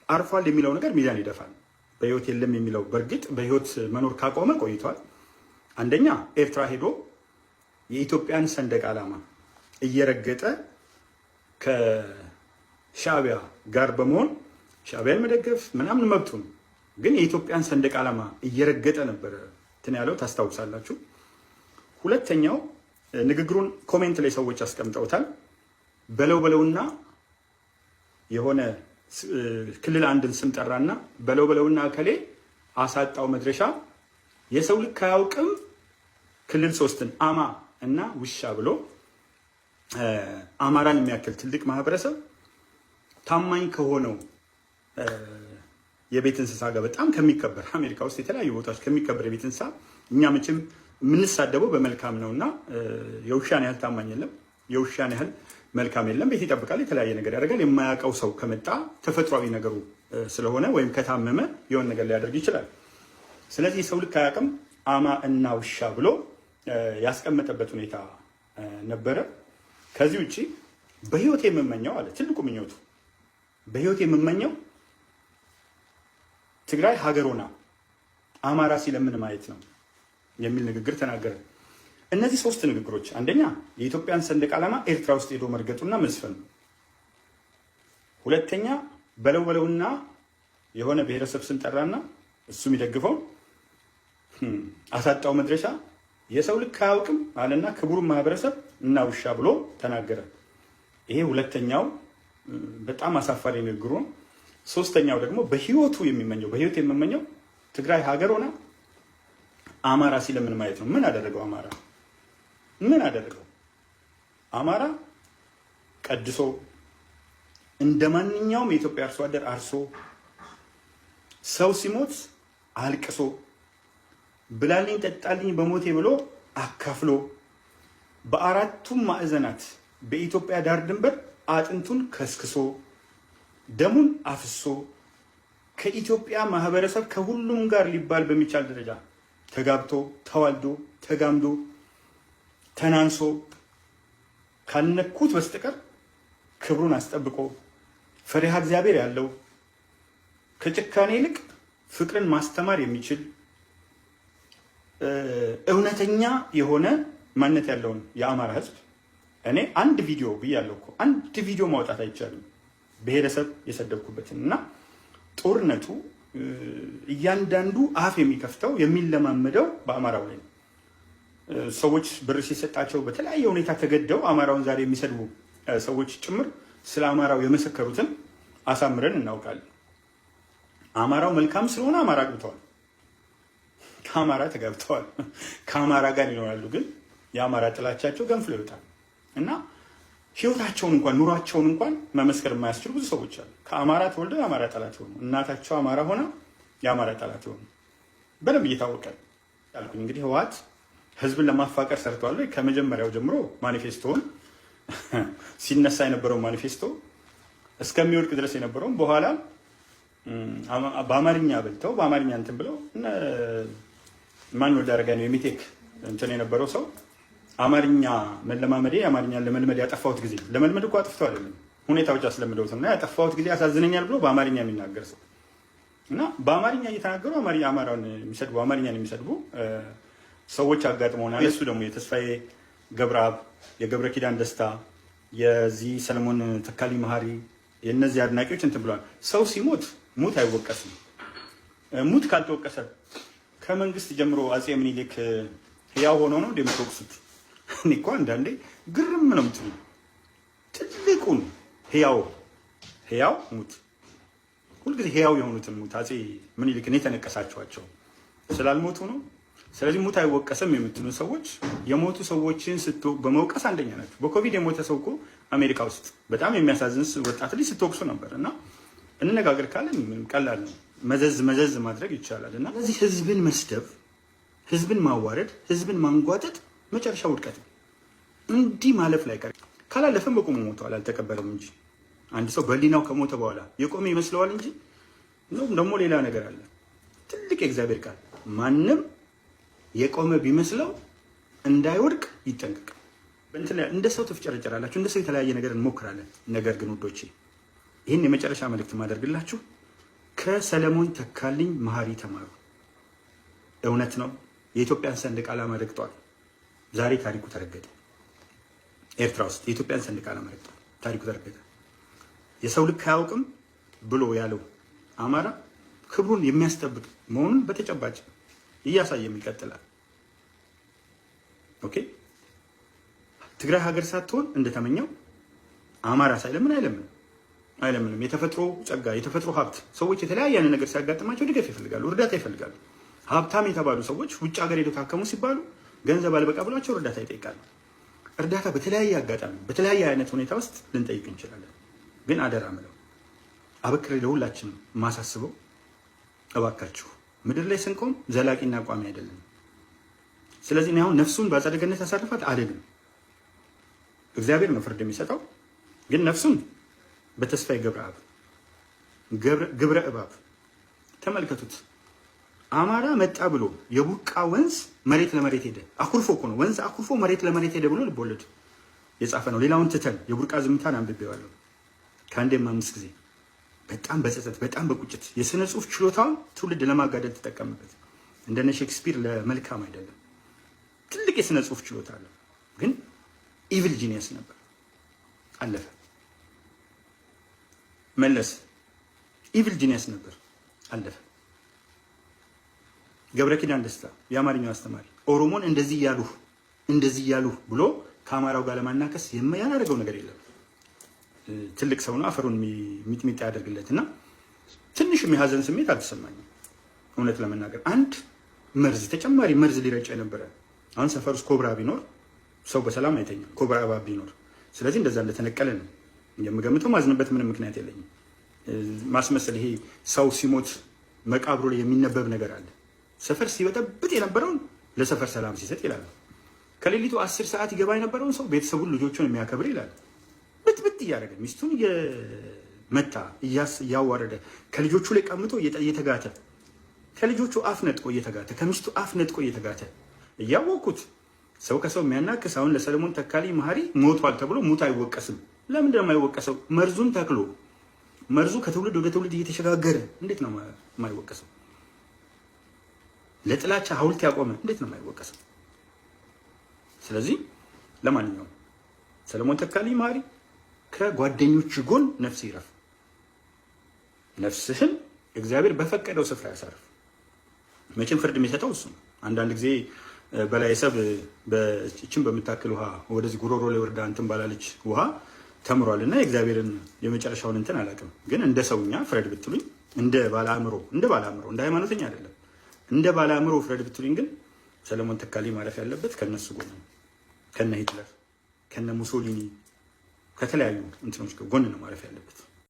አርፏል የሚለው ነገር ሚዛን ይደፋል። በህይወት የለም የሚለው በእርግጥ በህይወት መኖር ካቆመ ቆይቷል። አንደኛ ኤርትራ ሄዶ የኢትዮጵያን ሰንደቅ ዓላማ እየረገጠ ከሻዕቢያ ጋር በመሆን ሻዕቢያን መደገፍ ምናምን መብቱ ነው። ግን የኢትዮጵያን ሰንደቅ ዓላማ እየረገጠ ነበረ እንትን ያለው ታስታውሳላችሁ። ሁለተኛው ንግግሩን ኮሜንት ላይ ሰዎች አስቀምጠውታል። በለው በለውና የሆነ ክልል አንድን ስም ጠራና በለው በለውና እከሌ አሳጣው መድረሻ የሰው ልክ አያውቅም ክልል ሶስትን አማ እና ውሻ ብሎ አማራን የሚያክል ትልቅ ማህበረሰብ ታማኝ ከሆነው የቤት እንስሳ ጋር በጣም ከሚከበር አሜሪካ ውስጥ የተለያዩ ቦታዎች ከሚከበር የቤት እንስሳ እኛ መቼም የምንሳደበው በመልካም ነውና የውሻን ያህል ታማኝ የለም፣ የውሻን ያህል መልካም የለም። ቤት ይጠብቃል፣ የተለያየ ነገር ያደርጋል። የማያውቀው ሰው ከመጣ ተፈጥሯዊ ነገሩ ስለሆነ ወይም ከታመመ የሆነ ነገር ሊያደርግ ይችላል። ስለዚህ የሰው ልክ አያውቅም አማ እና ውሻ ብሎ ያስቀመጠበት ሁኔታ ነበረ። ከዚህ ውጪ በህይወት የምመኘው አለ ትልቁ ምኞቱ በህይወት የምመኘው ትግራይ ሀገሮና አማራ ሲለምን ማየት ነው የሚል ንግግር ተናገረ። እነዚህ ሶስት ንግግሮች አንደኛ የኢትዮጵያን ሰንደቅ ዓላማ ኤርትራ ውስጥ ሄዶ መርገጡና መስፈን፣ ሁለተኛ በለው በለውና የሆነ ብሔረሰብ ስም ጠራና እሱ የሚደግፈው አሳጣው መድረሻ የሰው ልክ አያውቅም አለና ክቡሩን ማህበረሰብ እና ውሻ ብሎ ተናገረ። ይሄ ሁለተኛው በጣም አሳፋሪ ንግግሩ ነው። ሶስተኛው ደግሞ በህይወቱ የሚመኘው በህይወት የምመኘው ትግራይ ሀገር ሆና አማራ ሲለምን ማየት ነው። ምን አደረገው አማራ? ምን አደረገው አማራ? ቀድሶ እንደ ማንኛውም የኢትዮጵያ አርሶ አደር አርሶ፣ ሰው ሲሞት አልቅሶ፣ ብላልኝ ጠጣልኝ በሞቴ ብሎ አካፍሎ፣ በአራቱም ማዕዘናት በኢትዮጵያ ዳር ድንበር አጥንቱን ከስክሶ ደሙን አፍሶ ከኢትዮጵያ ማህበረሰብ ከሁሉም ጋር ሊባል በሚቻል ደረጃ ተጋብቶ ተዋልዶ ተጋምዶ ተናንሶ ካልነኩት በስተቀር ክብሩን አስጠብቆ ፈሪሃ እግዚአብሔር ያለው ከጭካኔ ይልቅ ፍቅርን ማስተማር የሚችል እውነተኛ የሆነ ማንነት ያለውን የአማራ ህዝብ እኔ አንድ ቪዲዮ ብያለሁ እኮ አንድ ቪዲዮ ማውጣት አይቻልም ብሔረሰብ የሰደብኩበትን እና ጦርነቱ እያንዳንዱ አፍ የሚከፍተው የሚለማመደው በአማራው ላይ ነው። ሰዎች ብር ሲሰጣቸው በተለያየ ሁኔታ ተገደው አማራውን ዛሬ የሚሰድቡ ሰዎች ጭምር ስለ አማራው የመሰከሩትን አሳምረን እናውቃለን። አማራው መልካም ስለሆነ አማራ አግብተዋል፣ ከአማራ ተጋብተዋል፣ ከአማራ ጋር ይኖራሉ። ግን የአማራ ጥላቻቸው ገንፍሎ ይወጣል እና ህይወታቸውን እንኳን ኑሯቸውን እንኳን መመስከር የማያስችሉ ብዙ ሰዎች አሉ። ከአማራ ተወልደው የአማራ ጠላት የሆኑ እናታቸው አማራ ሆና የአማራ ጠላት የሆኑ በደንብ እየታወቀ ያልኩኝ። እንግዲህ ህወሓት ህዝብን ለማፋቀር ሰርተዋል። ከመጀመሪያው ጀምሮ ማኒፌስቶውን ሲነሳ የነበረው ማኒፌስቶ እስከሚወድቅ ድረስ የነበረውን በኋላ በአማርኛ በልተው በአማርኛ እንትን ብለው ማን ወደ አረጋ ነው የሚቴክ እንትን የነበረው ሰው አማርኛ መለማመዴ አማርኛን ለመልመድ ያጠፋሁት ጊዜ ለመልመድ እኮ አጥፍቶ አይደለም ሁኔታዎች አስለምደውት እና ያጠፋሁት ጊዜ ያሳዝነኛል ብሎ በአማርኛ የሚናገር ሰው እና በአማርኛ እየተናገሩ አማራውን የሚሰድቡ አማርኛን የሚሰድቡ ሰዎች አጋጥመውናል። እሱ ደግሞ የተስፋዬ ገብረአብ፣ የገብረ ኪዳን ደስታ፣ የዚህ ሰለሞን ተካሊ መሀሪ የእነዚህ አድናቂዎች እንትን ብለዋል። ሰው ሲሞት ሙት አይወቀስም። ሙት ካልተወቀሰ ከመንግስት ጀምሮ አጼ ምኒልክ ህያው ሆኖ ነው እንደምትወቅሱት? እኔ እኮ አንዳንዴ ግርም ነው የምትሉ። ትልቁን ህያው ሙት ሁልጊዜ ህያው የሆኑትን ሙት አጼ ምኒልክን የተነቀሳቸዋቸው ስላልሞቱ ነው። ስለዚህ ሙት አይወቀስም የምትሉ ሰዎች የሞቱ ሰዎችን በመውቀስ አንደኛ ናቸው። በኮቪድ የሞተ ሰው እኮ አሜሪካ ውስጥ በጣም የሚያሳዝን ወጣት ልጅ ስትወቅሱ ነበር እና እንነጋገር ካለን ምንም ቀላል ነው። መዘዝ ማድረግ ይቻላል እና ስለዚህ ህዝብን መስደብ፣ ህዝብን ማዋረድ፣ ህዝብን ማንጓጠጥ መጨረሻ ውድቀት ነው። እንዲህ ማለፍ ላይ ቀር ካላለፈም በቆሙ ሞተዋል፣ አልተቀበለም እንጂ አንድ ሰው በሊናው ከሞተ በኋላ የቆመ ይመስለዋል እንጂ ነው ደግሞ ሌላ ነገር አለ። ትልቅ የእግዚአብሔር ቃል ማንም የቆመ ቢመስለው እንዳይወድቅ ይጠንቀቅ። እንደ ሰው ትፍጨረጨራላችሁ፣ እንደ ሰው የተለያየ ነገር እንሞክራለን። ነገር ግን ውዶቼ ይህን የመጨረሻ መልእክት ማደርግላችሁ ከሰለሞን ተካልኝ መሀሪ ተማሩ። እውነት ነው፣ የኢትዮጵያን ሰንደቅ ዓላማ ረግጧል። ዛሬ ታሪኩ ተረገጠ። ኤርትራ ውስጥ የኢትዮጵያን ሰንደቅ ዓላማ ረግጧል፣ ታሪኩ ተረገጠ። የሰው ልክ አያውቅም ብሎ ያለው አማራ ክብሩን የሚያስጠብቅ መሆኑን በተጨባጭ እያሳየም ይቀጥላል። ኦኬ፣ ትግራይ ሀገር ሳትሆን እንደተመኘው አማራ ሳይለምን አይለምንም። የተፈጥሮ ጸጋ፣ የተፈጥሮ ሀብት፣ ሰዎች የተለያየ ነገር ሲያጋጥማቸው ድጋፍ ይፈልጋሉ፣ እርዳታ ይፈልጋሉ። ሀብታም የተባሉ ሰዎች ውጭ ሀገር ሄደው ታከሙ ሲባሉ ገንዘብ አልበቃ ብሏቸው እርዳታ ይጠይቃሉ። እርዳታ በተለያየ አጋጣሚ በተለያየ አይነት ሁኔታ ውስጥ ልንጠይቅ እንችላለን። ግን አደራ ምለው አበክሬ ለሁላችንም ማሳስበው እባካችሁ ምድር ላይ ስንቆም ዘላቂና ቋሚ አይደለም። ስለዚህ እኔ አሁን ነፍሱን በአጸደ ገነት ያሳርፋት አልልም። እግዚአብሔር ነው ፍርድ የሚሰጠው። ግን ነፍሱን በተስፋዬ ግብረ እባብ ተመልከቱት። አማራ መጣ ብሎ የቡርቃ ወንዝ መሬት ለመሬት ሄደ። አኩርፎ እኮ ነው ወንዝ አኩርፎ መሬት ለመሬት ሄደ ብሎ ልቦለድ የጻፈ ነው። ሌላውን ትተን የቡርቃ ዝምታን አንብቤዋለሁ ከአንዴም 5 ጊዜ። በጣም በጸጸት በጣም በቁጭት የስነ ጽሁፍ ችሎታውን ትውልድ ለማጋደል ተጠቀምበት። እንደነ ሼክስፒር ለመልካም አይደለም። ትልቅ የስነ ጽሁፍ ችሎታ አለው፣ ግን ኢቪል ጂኒየስ ነበር። አለፈ። መለስ ኢቪል ጂኒየስ ነበር፣ አለፈ። ገብረ ኪዳን ደስታ የአማርኛው አስተማሪ ኦሮሞን እንደዚህ ያሉ ብሎ ከአማራው ጋር ለማናከስ ያላደረገው ነገር የለም። ትልቅ ሰው ነው። አፈሩን ሚጥሚጣ ያደርግለት እና ትንሽም የሀዘን ስሜት አልተሰማኝም። እውነት ለመናገር አንድ ተጨማሪ መርዝ ሊረጭ የነበረ አሁን ሰፈር ውስጥ ኮብራ ቢኖር ሰው በሰላም አይተኛም። ኮብራ እባብ ቢኖር ስለዚህ እንደዛ እንደተነቀለ ነው የምገምተው። ማዝንበት ምንም ምክንያት የለኝም። ማስመሰል ይሄ ሰው ሲሞት መቃብሩ ላይ የሚነበብ ነገር አለ። ሰፈር ሲበጠብጥ የነበረውን ለሰፈር ሰላም ሲሰጥ ይላል። ከሌሊቱ 10 ሰዓት ይገባ የነበረውን ሰው ቤተሰቡን ልጆቹን የሚያከብር ይላል። ብጥብጥ እያደረገ ሚስቱን እየመታ እያዋረደ ከልጆቹ ላይ ቀምጦ እየተጋተ ከልጆቹ አፍ ነጥቆ እየተጋተ ከሚስቱ አፍ ነጥቆ እየተጋተ እያወቅኩት ሰው ከሰው የሚያናክስ አሁን ለሰለሞን ተካልኝ መሀሪ ሞቷል ተብሎ ሙት አይወቀስም። ለምንድን ነው የማይወቀሰው? መርዙን ተክሎ መርዙ ከትውልድ ወደ ትውልድ እየተሸጋገረ እንዴት ነው የማይወቀሰው? ለጥላቻ ሐውልት ያቆመ እንዴት ነው የማይወቀሰው? ስለዚህ ለማንኛውም ሰለሞን ተካልኝ መሀሪ ከጓደኞች ጎን ነፍስ ይረፍ። ነፍስህን እግዚአብሔር በፈቀደው ስፍራ ያሳርፍ። መቼም ፍርድ የሚሰጠው እሱ ነው። አንዳንድ ጊዜ በላይ ሰብ በእችን በምታክል ውሃ ወደዚህ ጉሮሮ ላይ ወርዳ እንትን ባላለች ውሃ ተምሯል እና የእግዚአብሔርን የመጨረሻውን እንትን አላውቅም። ግን እንደ ሰውኛ ፍረድ ብትሉኝ እንደ ባለአእምሮ እንደ ሃይማኖተኛ አይደለም እንደ ባለአእምሮ ፍረድ ብትሉኝ ግን ሰለሞን ተካልኝ ማለፍ ያለበት ከነሱ ጎን ነው። ከነ ሂትለር ከነ ሙሶሊኒ ከተለያዩ እንትኖች ጎን ነው ማለፍ ያለበት።